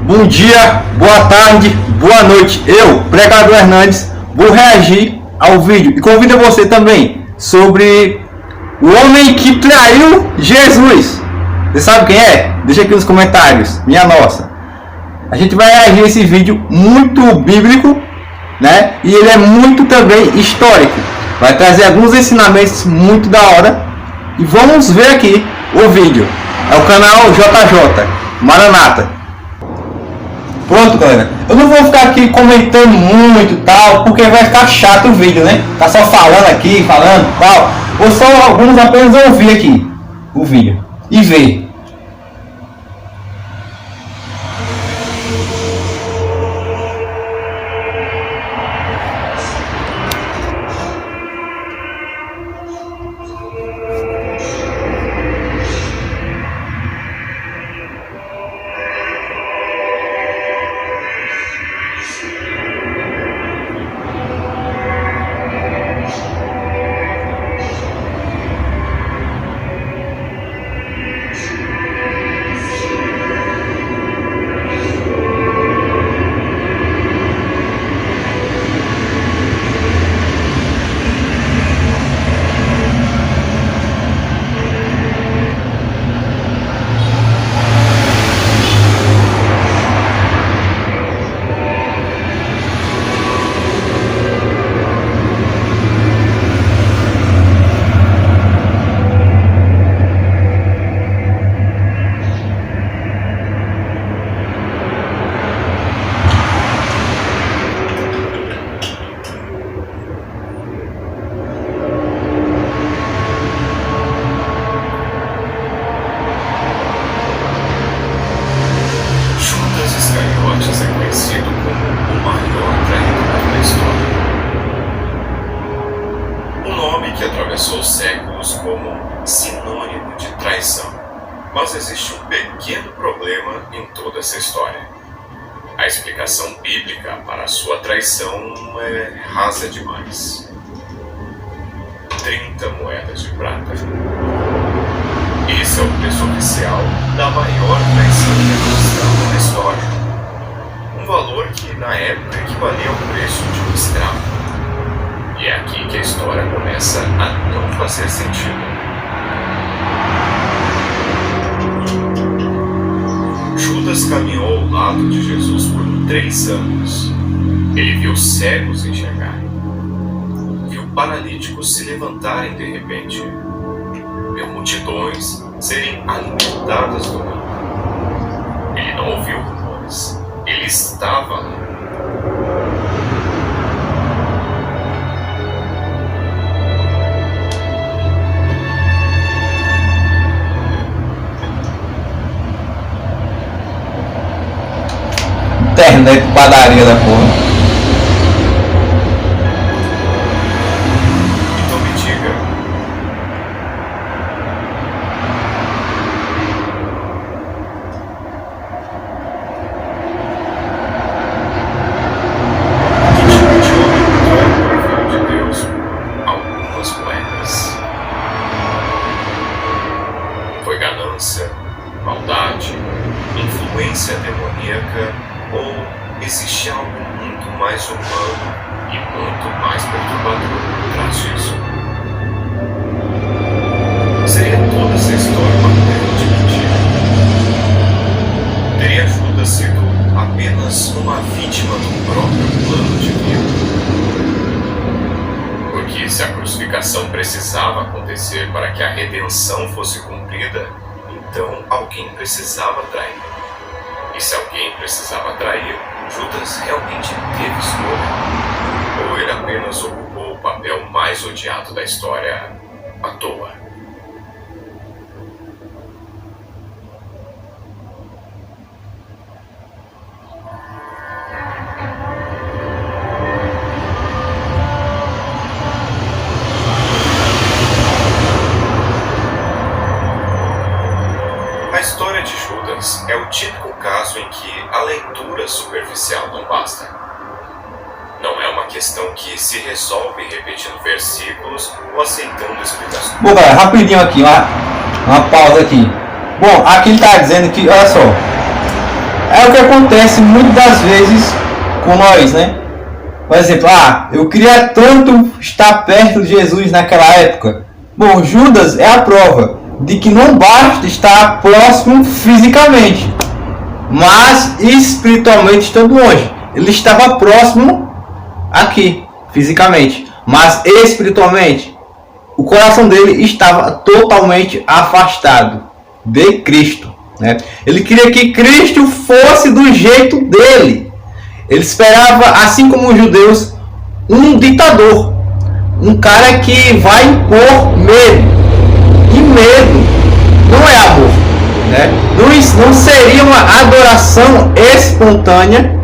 Bom dia, boa tarde, boa noite. Eu, Pregador Hernandes, vou reagir ao vídeo e convido você também sobre o homem que traiu Jesus. Você sabe quem é? Deixa aqui nos comentários, minha nossa. A gente vai reagir a esse vídeo muito bíblico, né? E ele é muito também histórico. Vai trazer alguns ensinamentos muito da hora. E vamos ver aqui o vídeo. É o canal JJ Maranata. Pronto, galera. Eu não vou ficar aqui comentando muito tal, porque vai ficar chato o vídeo, né? Tá só falando aqui, falando tal. Ou só alguns apenas ouvir aqui o vídeo e ver. Atravessou séculos como sinônimo de traição. Mas existe um pequeno problema em toda essa história. A explicação bíblica para a sua traição é rasa demais. 30 moedas de prata. Esse é o preço oficial da maior traição registrada na história. Um valor que na época equivalia ao preço de um escravo. E é aqui que a história começa a não fazer sentido. Judas caminhou ao lado de Jesus por 3 anos. Ele viu cegos enxergar. Viu paralíticos se levantarem de repente. Viu multidões serem alimentadas do nada. Ele não ouviu rumores. Ele estava lá. Internet, padaria da porra. Então me diga. Que tipo de homem traiu o Filho de Deus por algumas moedas? Foi ganância, maldade, influência demoníaca? Ou existe algo muito mais humano e muito mais perturbador por trás disso? Seria toda essa história uma grande mentira? Teria Judas sido apenas uma vítima do próprio plano divino? Porque se a crucificação precisava acontecer para que a redenção fosse cumprida, então alguém precisava trair. E se alguém precisava trair, Judas realmente teve escolha? Ou ele apenas ocupou o papel mais odiado da história à toa? A história de Judas é o típico caso em que a leitura superficial não basta. Não é uma questão que se resolve repetindo versículos ou aceitando explicações. Bom, galera, rapidinho aqui, uma pausa aqui. Bom, aqui ele está dizendo que, olha só, É o que acontece muitas das vezes com nós, né? Por exemplo, eu queria tanto estar perto de Jesus naquela época. Bom, Judas é a prova de que não basta estar próximo fisicamente, mas espiritualmente estando longe. Ele estava próximo aqui, fisicamente, mas espiritualmente o coração dele estava totalmente afastado de Cristo, né? Ele queria que Cristo fosse do jeito dele. Ele esperava, assim como os judeus, um ditador, um cara que vai impor medo. E medo não é amor, né? Não seria uma adoração espontânea,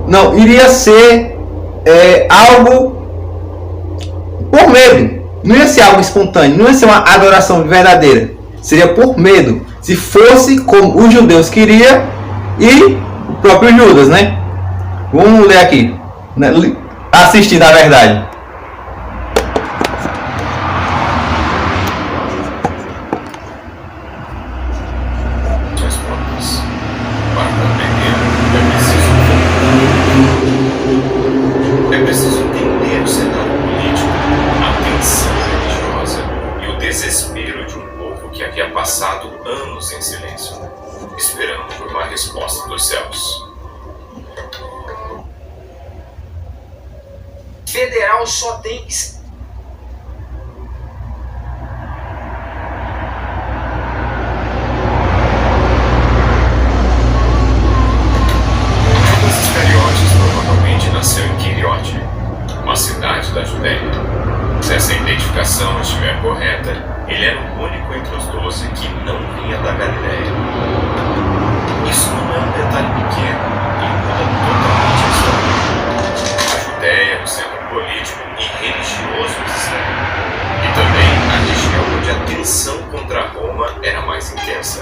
não, iria ser algo por medo. Não ia ser algo espontâneo, não ia ser uma adoração verdadeira. Seria por medo. Se fosse como os judeus queriam e o próprio Judas, né? Vamos ler aqui, né? Assistir, na verdade. É preciso entender o cenário político, a tensão religiosa e o desespero de um povo que havia passado anos em silêncio, esperando por uma resposta dos céus. Federal só tem Judas Iscariotes provavelmente nasceu em Quiriote, uma cidade da Judéia. Se essa identificação estiver correta, ele era o único entre os 12 que não vinha da Galiléia. Isso não é um detalhe pequeno e muda totalmente a história. A Judéia era o centro político e religioso de Israel, e também a região onde a tensão contra Roma era mais intensa.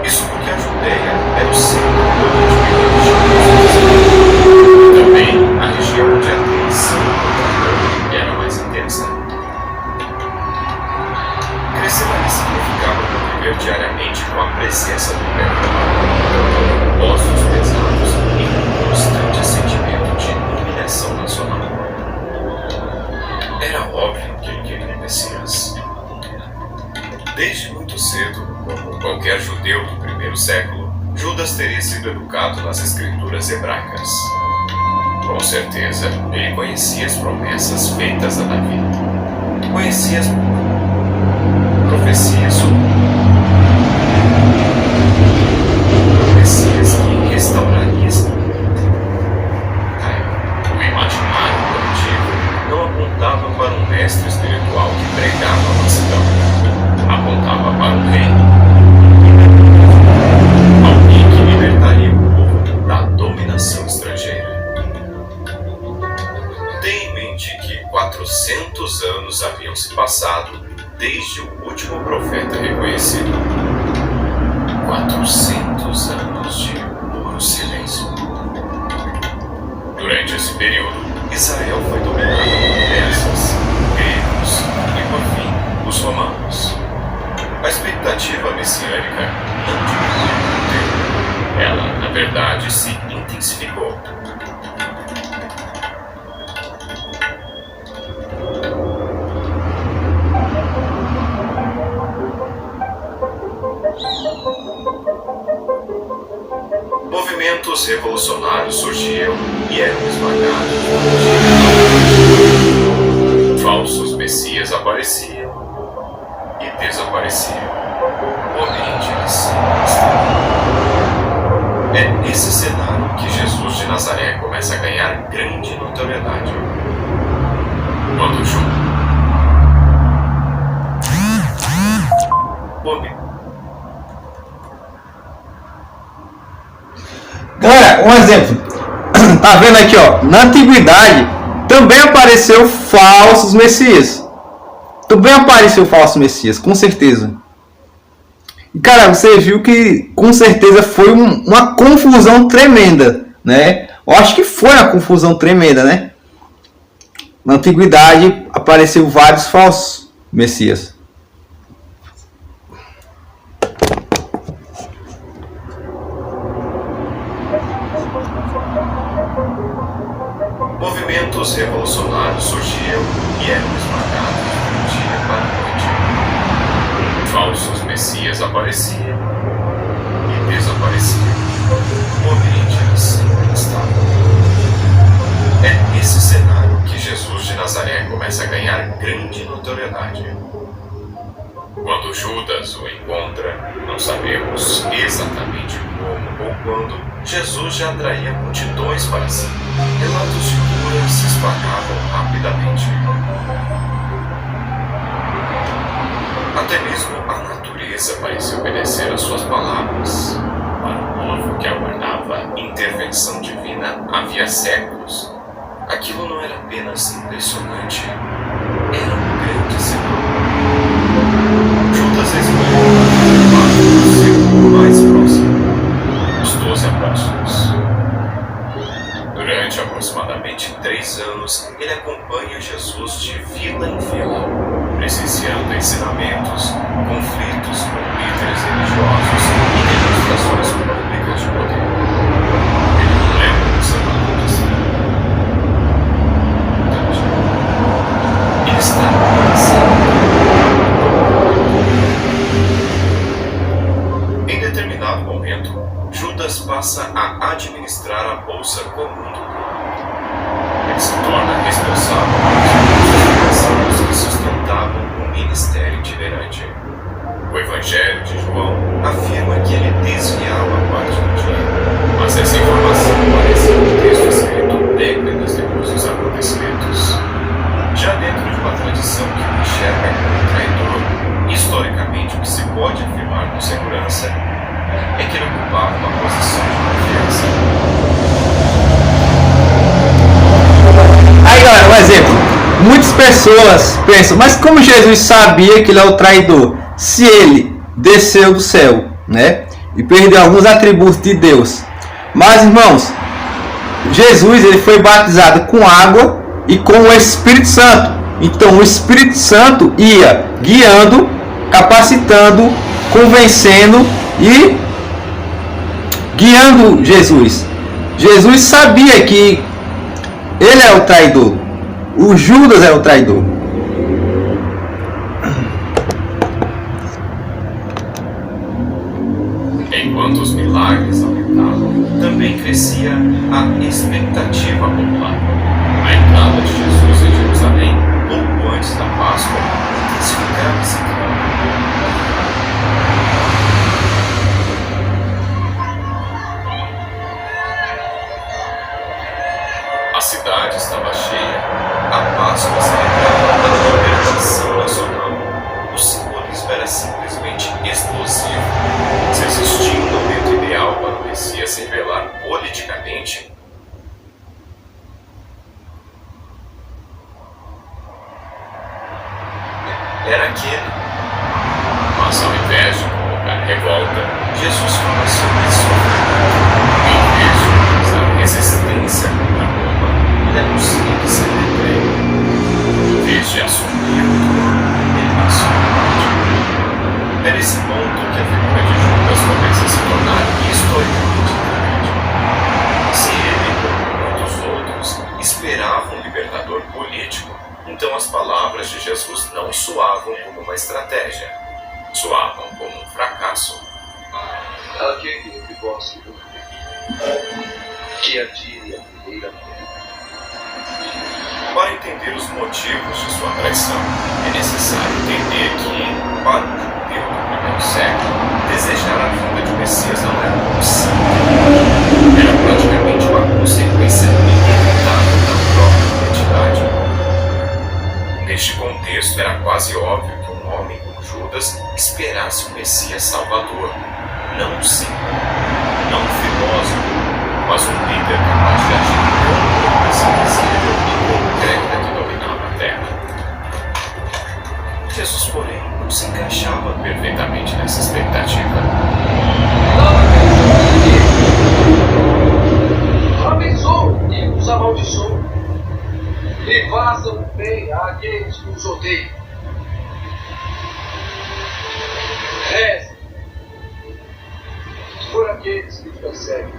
Isso porque a Judéia era o centro político e religioso de Israel, e também a região onde a tensão contra Roma era mais intensa. Crescer ali significava conviver diariamente com a presença do pecado, ossos pesados e um constante sentimento de humilhação nacional. Era óbvio que ele queria o Messias. Desde muito cedo, como qualquer judeu do primeiro século, Judas teria sido educado nas escrituras hebraicas. Com certeza, ele conhecia as promessas feitas a Davi. Conhecia as profecias sobre o Messias que restauraria Israel. O imaginário coletivo não apontava para um mestre espiritual que pregava a mansidão. Apontava para um rei. Alguém que libertaria o povo da dominação estrangeira. Tenha em mente que 400 anos haviam se passado desde o último profeta reconhecido. 400 anos de puro silêncio. Durante esse período, Israel foi dominada por persas, gregos e, por fim, os romanos. A expectativa messiânica não diminuiu com o tempo. Ela, na verdade, se intensificou. Movimentos revolucionários surgiam e eram esmagados. Falsos messias apareciam e desapareciam. O Oriente era sinistro. É nesse cenário que Jesus de Nazaré começa a ganhar grande notoriedade. Quando João Galera, um exemplo. Tá vendo aqui, ó? Na antiguidade também apareceu falsos messias. Também apareceu falsos messias, com certeza. E, cara, você viu que com certeza foi uma confusão tremenda, né? Eu acho que foi uma confusão tremenda, né? Na antiguidade apareceu vários falsos messias. Movimentos revolucionários surgiam e eram esmagados do dia para a noite. Falsos messias apareciam e desapareciam. O Oriente era sempre instável. É nesse cenário que Jesus de Nazaré começa a ganhar grande notoriedade. Quando Judas o encontra, não sabemos exatamente como ou quando, Jesus já atraía multidões para si. Relatos de cura se espalhavam rapidamente. Até mesmo a natureza parecia obedecer às suas palavras. Para um povo que aguardava intervenção divina havia séculos, aquilo não era apenas impressionante, era um grande sinal. Judas escolheu o círculo mais próximo, os 12 apóstolos. Durante aproximadamente 3 anos, ele acompanha Jesus de vila em vila, presenciando ensinamentos, conflitos com líderes religiosos e demonstrações públicas de poder. Ele não lembra do Santo Ele está cansado. Em determinado momento, Judas passa a administrar a bolsa comum do grupo. Ele se torna responsável pelos recursos que sustentavam o ministério itinerante. O Evangelho de João afirma que ele desviava parte do dinheiro, mas essa informação aparece no texto escrito décadas depois dos acontecimentos. Já dentro de uma tradição que o enxerga como traidor, historicamente o que se pode afirmar com segurança é que ele ocupava uma posição de confiança. Aí galera, um exemplo. Muitas pessoas pensam, mas como Jesus sabia que ele é o traidor? Se ele desceu do céu, né? E perdeu alguns atributos de Deus. Mas irmãos, Jesus ele foi batizado com água e com o Espírito Santo. Então o Espírito Santo ia guiando, capacitando, convencendo e guiando Jesus. Jesus sabia que ele é o traidor. O Judas é o traidor. Enquanto os milagres aumentavam, também crescia a expectativa popular. A entrada de Jesus em Jerusalém, pouco antes da Páscoa, intensificava esse clima. A cidade estava cheia, a Páscoa celebrava a libertação nacional. O simbolismo era simplesmente explosivo. Se existia um momento ideal para o Messias se revelar politicamente, era aquele. Mas ao invés de provocar revolta, Jesus começou a sofrer. Em vez de usar resistência contra Roma, ele anuncia que será entregue. Em vez de assumir o trono, ele assume. É nesse ponto que a figura de Judas começa a se tornar historicamente trágica. Se ele, como muitos outros, esperava um libertador político, então as palavras de Jesus não soavam como uma estratégia, soavam como um fracasso. Aquele que gosta do que atire a primeira pedra. Para entender os motivos de sua traição, é necessário entender que, para um judeu do primeiro século, desejar a vinda de Messias não era uma opção. Era praticamente uma consequência inevitável da própria identidade. Neste contexto, era quase óbvio que um homem como Judas esperasse um Messias salvador, não um símbolo, não um filósofo, mas um líder capaz de agir como uma coisa invisível e concreta que dominava a terra. Jesus, porém, não se encaixava perfeitamente nessa expectativa. Abençoe e os amaldiçoe. E façam bem àqueles que os odeiam. Reze por aqueles que os perseguem.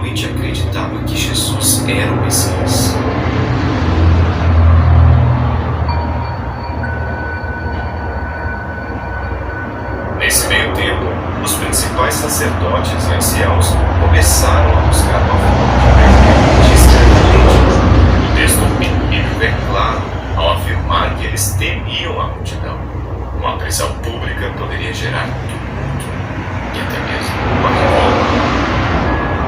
realmente acreditava que Jesus era o Messias. Nesse meio tempo, os principais sacerdotes e anciãos começaram a buscar uma forma de escrever. O texto bíblico é claro ao afirmar que eles temiam a multidão. Uma prisão pública poderia gerar tumulto e até mesmo uma revolta.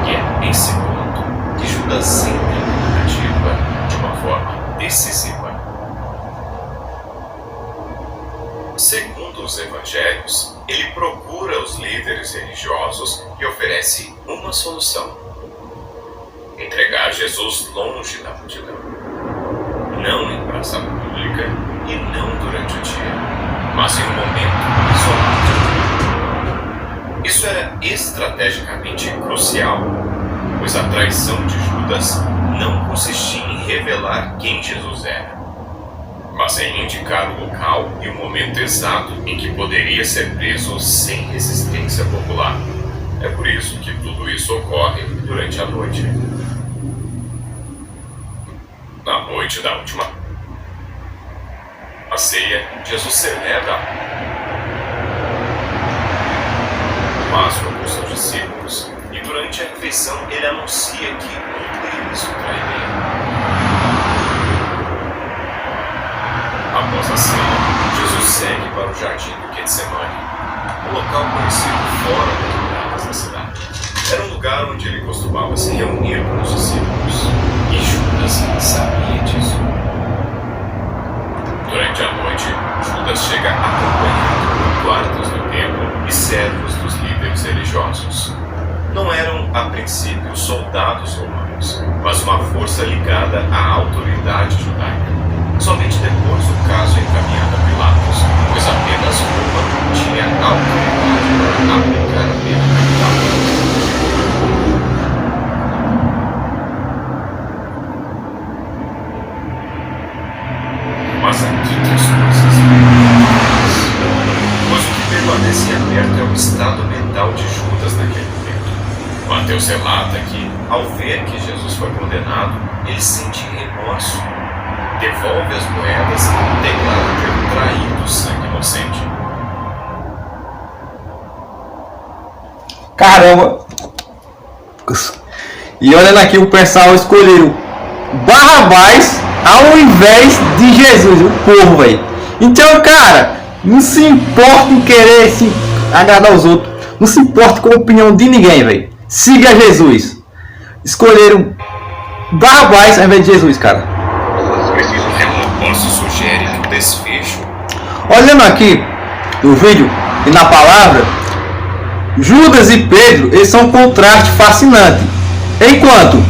E é nesse ponto que Judas sempre ativa de uma forma decisiva. Segundo os evangelhos, ele procura os líderes religiosos e oferece uma solução: entregar Jesus longe da multidão, não em praça pública e não durante o dia, mas em um momento isolado. Isso era estrategicamente crucial, pois a traição de Judas não consistia em revelar quem Jesus era, mas em indicar o local e o momento exato em que poderia ser preso sem resistência popular. É por isso que tudo isso ocorre durante a noite. Na noite da última ceia, Jesus celebra a Páscoa com seus discípulos e durante a refeição ele anuncia que um deles o trairia. Após a ceia, Jesus segue para o jardim do Getsemane, um local conhecido fora das muralhas da cidade. Era um lugar onde ele costumava se reunir com os discípulos, e Judas sabia disso. Durante a noite, Judas chega acompanhado por guardas do templo e servos dos líderes religiosos. Não eram, a princípio, soldados romanos, mas uma força ligada à autoridade judaica. Somente depois o caso é encaminhado a Pilatos, pois apenas Roma tinha autoridade para aplicar a pena capital. Mas aqui que as coisas pois o que permanece aberto é o estado mental de Judas naquele momento. Mateus relata que, ao ver que Jesus foi condenado, ele sente remorso, devolve as moedas e declara ter traído o sangue inocente. Caramba! E olhando aqui, o pessoal escolheu Barrabás ao invés de Jesus, o povo, velho. Então, cara, não se importa em querer se agradar aos outros, não se importa com a opinião de ninguém, velho. Siga Jesus. Escolheram Barrabás ao invés de Jesus, cara. O apóstolo sugere que o desfecho. Olhando aqui no vídeo e na palavra, Judas e Pedro, eles são um contraste fascinante. Enquanto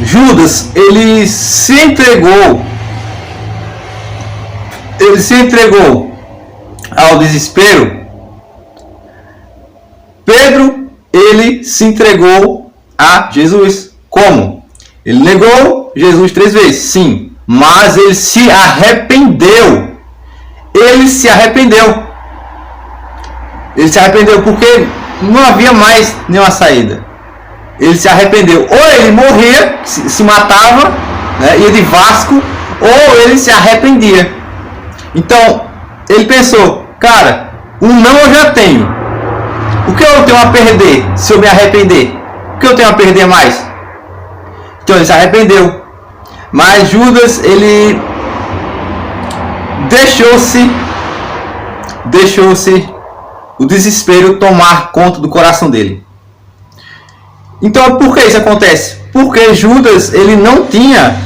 Judas, ele se entregou ao desespero, Pedro, ele se entregou a Jesus. Como? Ele negou Jesus 3 vezes, sim, mas ele se arrependeu. Ele se arrependeu porque não havia mais nenhuma saída. Ele se arrependeu. Ou ele morria, se matava, né, ia de Vasco, ou ele se arrependia. Então, ele pensou, cara, o não eu já tenho. O que eu tenho a perder se eu me arrepender? O que eu tenho a perder mais? Então ele se arrependeu. Mas Judas, ele deixou-se o desespero tomar conta do coração dele. Então, por que isso acontece? Porque Judas, ele não tinha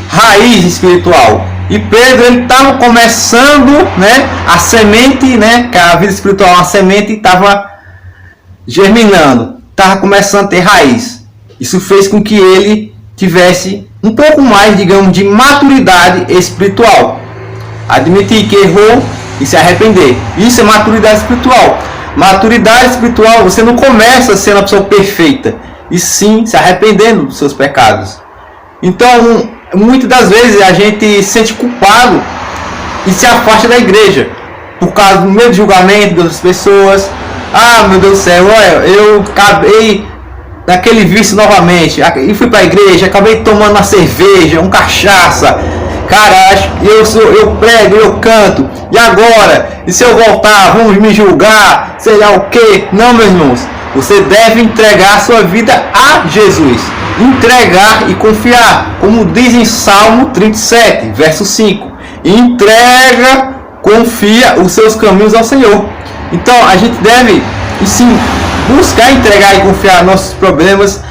raiz espiritual. E Pedro, ele estava começando, né, a semente, né, que a vida espiritual, a semente estava germinando, estava começando a ter raiz. Isso fez com que ele tivesse um pouco mais, digamos, de maturidade espiritual. Admitir que errou e se arrepender. Isso é maturidade espiritual. Maturidade espiritual, você não começa sendo uma pessoa perfeita, e sim se arrependendo dos seus pecados. Então, muitas das vezes a gente se sente culpado e se afasta da igreja por causa do medo de julgamento das pessoas. Ah, meu Deus do céu, olha, eu acabei naquele vício novamente. E fui para a igreja, acabei tomando uma cerveja, um cachaça. Cara, eu prego, eu canto. E agora? E se eu voltar, vamos me julgar? Sei lá o que? Não, meus irmãos. Você deve entregar a sua vida a Jesus. Entregar e confiar. Como diz em Salmo 37, verso 5. Entrega, confia os seus caminhos ao Senhor. Então a gente deve, sim, buscar entregar e confiar nossos problemas,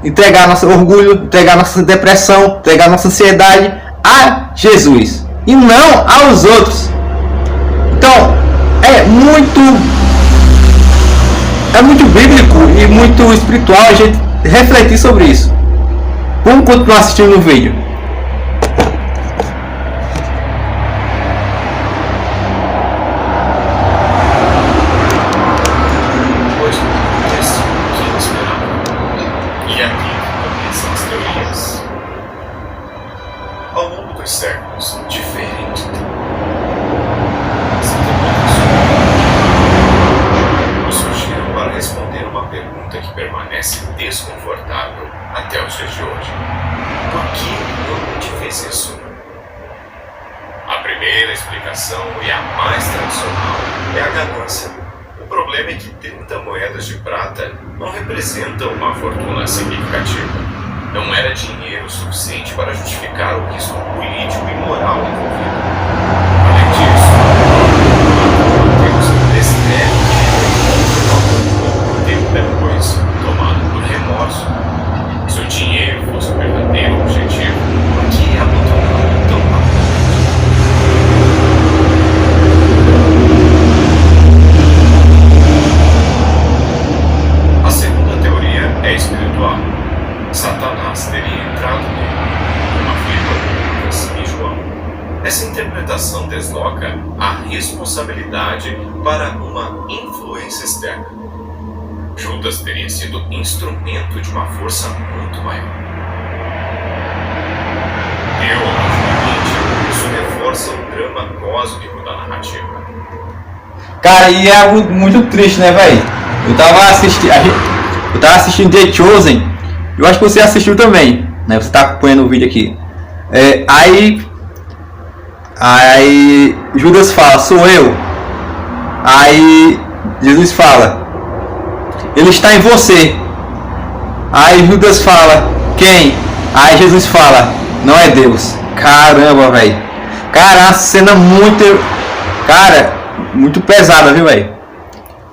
entregar nosso orgulho, entregar nossa depressão, entregar nossa ansiedade a Jesus e não aos outros. Então é muito bíblico e muito espiritual a gente refletir sobre isso. Vamos continuar assistindo o vídeo. E aqui começam as teorias. Ao longo dos séculos, diferentes surgiram para responder uma pergunta que permanece desconfortável até os dias de hoje. Por que o homem fez isso? A primeira explicação, e a mais tradicional, é a ganância. O problema é que 30 moedas de prata não representam uma fortuna significativa. Não era dinheiro suficiente para justificar o risco político e moral envolvido. Além disso, temos um desdém pouco tempo depois, tomado por remorso. Se o dinheiro fosse o verdadeiro objetivo, por que abandonar tão rapidamente? A segunda teoria é espiritual. Satanás teria entrado nele, como afirma Lucas e João. Essa interpretação desloca a responsabilidade para uma influência externa. Judas teria sido instrumento de uma força muito maior. Teologicamente, isso reforça o drama cósmico da narrativa. Cara, e é algo muito triste, né, velho? Eu tava assistindo The Chosen. Eu acho que você assistiu também, né? Você tá acompanhando o vídeo aqui. Aí Judas fala, sou eu. Aí Jesus fala, ele está em você. Aí Judas fala, quem? Aí Jesus fala, não é Deus. Caramba, velho. Cara, a cena muito pesada, viu, velho?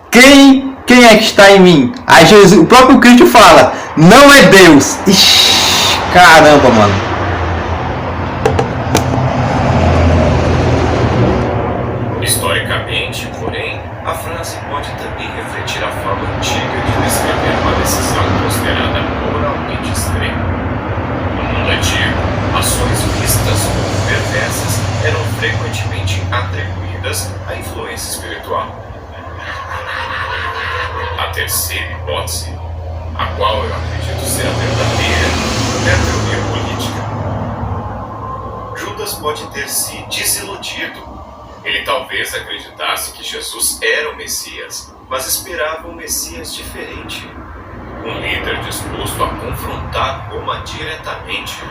Quem é que está em mim? Aí Jesus, o próprio Cristo fala, não é Deus. Ixi, caramba, mano. Historicamente, porém, a frase pode também refletir a forma antiga de descrever uma decisão considerada moralmente extrema. No mundo antigo, ações vistas como perversas eram frequentemente atribuídas à influência espiritual. A terceira hipótese, a qual eu acredito ser a verdadeira, é a teoria política. Judas pode ter se desiludido. Ele talvez acreditasse que Jesus era o Messias, mas esperava um Messias diferente. Um líder disposto a confrontar Roma diretamente.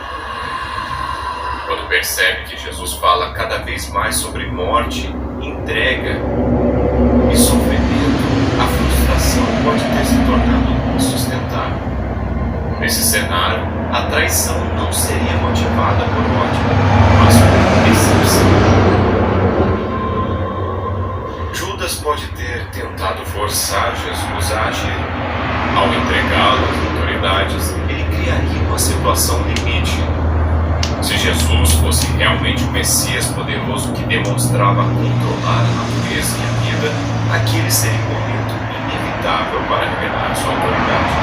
Quando percebe que Jesus fala cada vez mais sobre morte, entrega e sofrimento, a frustração pode ter se tornado insustentável. Nesse cenário, a traição não seria motivada por ódio, mas por decepção. Judas pode ter tentado forçar Jesus a agir. Ao entregá-lo às autoridades, ele criaria uma situação limite. Se Jesus fosse realmente o Messias poderoso que demonstrava controlar a natureza e a vida, aquele seria um momento inevitável para revelar sua autoridade.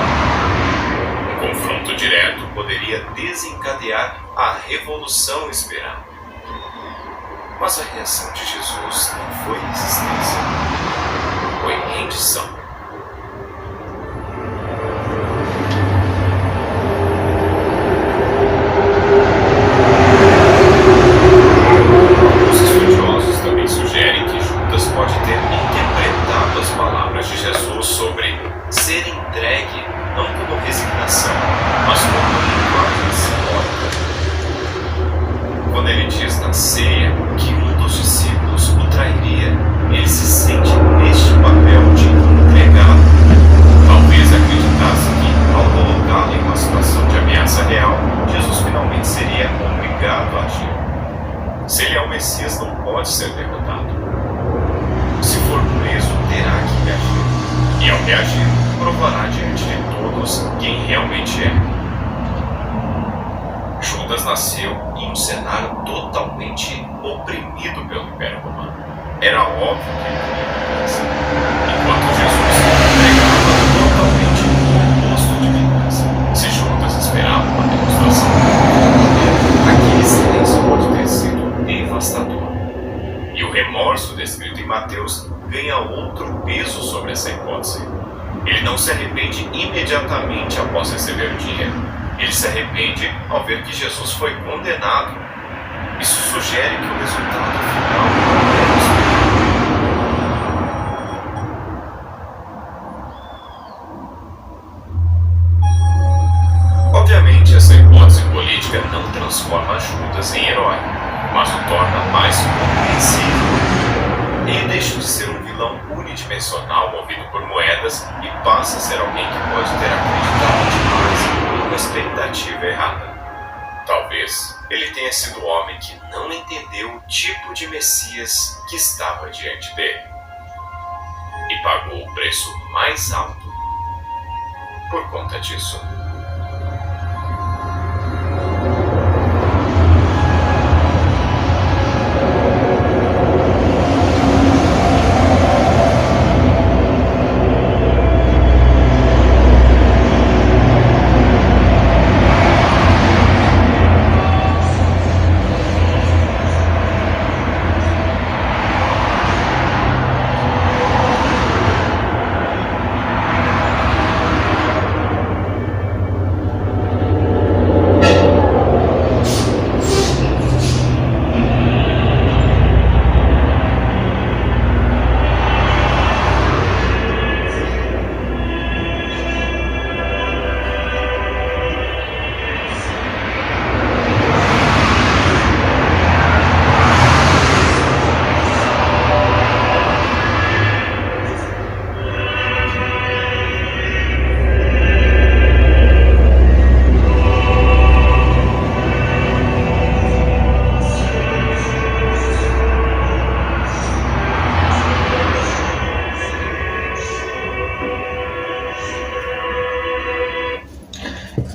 Um confronto direto poderia desencadear a revolução esperada. Mas a reação de Jesus não foi resistência, foi rendição. Os estudiosos também sugerem que Judas pode ter interpretado as palavras de Jesus sobre ser entregue não como resignação, na ceia que um dos discípulos o trairia, ele se sente neste papel de entregado. Talvez acreditasse que, ao colocá-lo em uma situação de ameaça real, Jesus finalmente seria obrigado a agir. Se ele é o Messias, não pode ser derrotado. Se for preso, terá que reagir. E ao reagir, provará diante de todos quem realmente é. Judas nasceu em um cenário totalmente oprimido pelo Império Romano. Era óbvio que ele teria vingança. Enquanto Jesus pregava totalmente o oposto de vingança. Se Judas esperava uma demonstração de poder, aquele silêncio pode ter sido devastador. E o remorso descrito em Mateus ganha outro peso sobre essa hipótese. Ele não se arrepende imediatamente após receber o dinheiro. Ele se arrepende ao ver que Jesus foi condenado. Isso sugere que o resultado final é o esperado. Obviamente, essa hipótese política não transforma Judas em herói, mas o torna mais compreensível. Ele deixa de ser um vilão unidimensional movido por moedas e passa a ser alguém que pode ter acreditado demais em uma expectativa errada. Talvez ele tenha sido o homem que não entendeu o tipo de Messias que estava diante dele e pagou o preço mais alto por conta disso.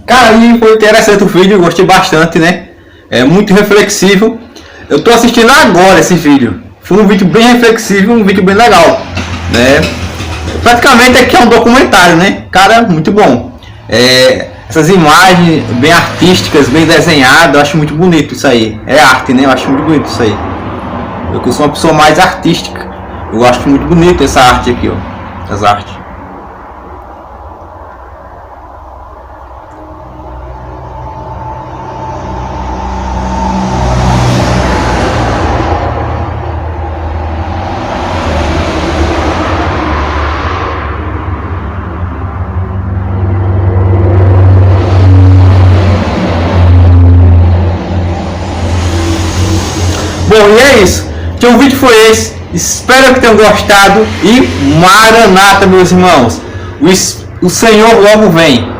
Cara, e foi interessante o vídeo, gostei bastante, né? É muito reflexivo. Eu tô assistindo agora esse vídeo. Foi um vídeo bem reflexivo, um vídeo bem legal, né? Praticamente aqui é um documentário, né? Cara, muito bom. Essas imagens bem artísticas, bem desenhadas, eu acho muito bonito isso aí. É arte, né? Eu acho muito bonito isso aí. Eu que sou uma pessoa mais artística, eu acho muito bonito essa arte aqui, ó. Essas artes. Bom, e é isso. Então o vídeo foi esse. Espero que tenham gostado. E Maranata, meus irmãos. O Senhor logo vem.